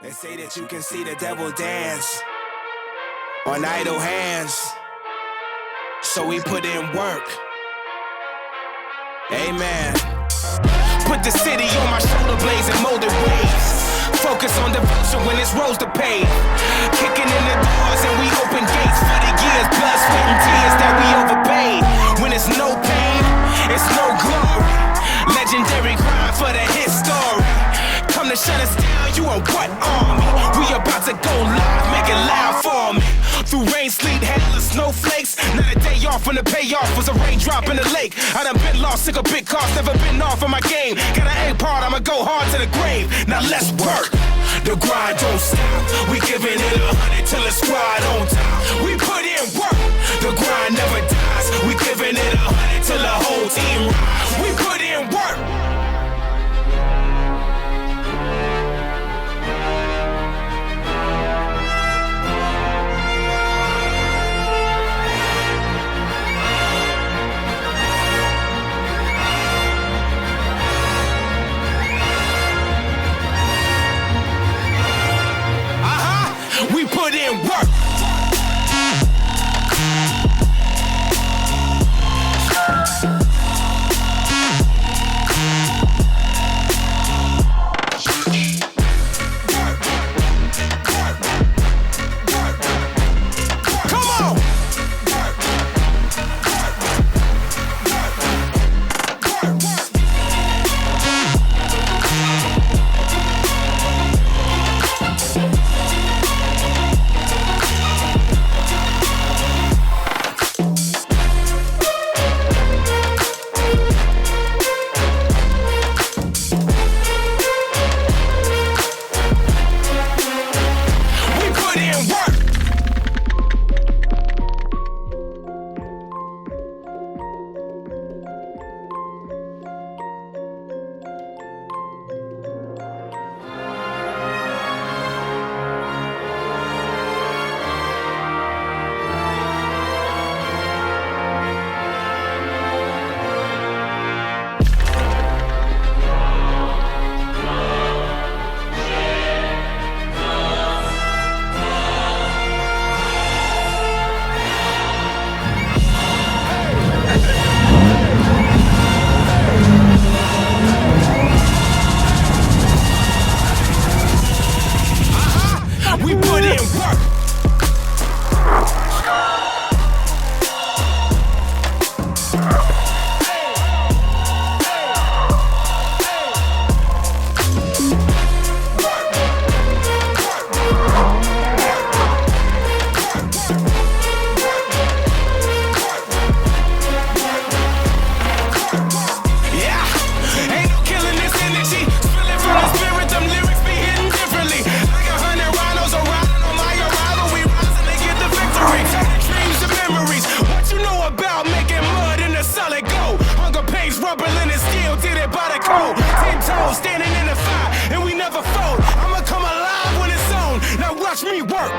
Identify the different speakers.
Speaker 1: They say that you can see the devil dance on idle hands, so we put in work. Amen. Put the city on my shoulder blades and molded waves. Focus on devotion when it's roads to pave. Kicking in the doors and we open gates for the years, blood, sweat, and tears that we overpaid. When it's no pain, it's no glory. Legendary crime for the hit story. Come to shut us down, you on what army? We about to go live, make it loud for me. Through rain, sleet, hail, and snowflakes. Not a day off when the payoff was a raindrop in the lake. I done been lost, sick of big cost, never been off of my game. Got an A part, I'ma go hard to the grave. Now let's work. The grind don't stop. We giving it 100 till the squad on top. We put in work. The grind never dies. We giving it 100 till the whole team rise. We put in work. We put in work. We put in work. Standing in the fire, and we never fold. I'ma come alive when it's on. Now watch me work.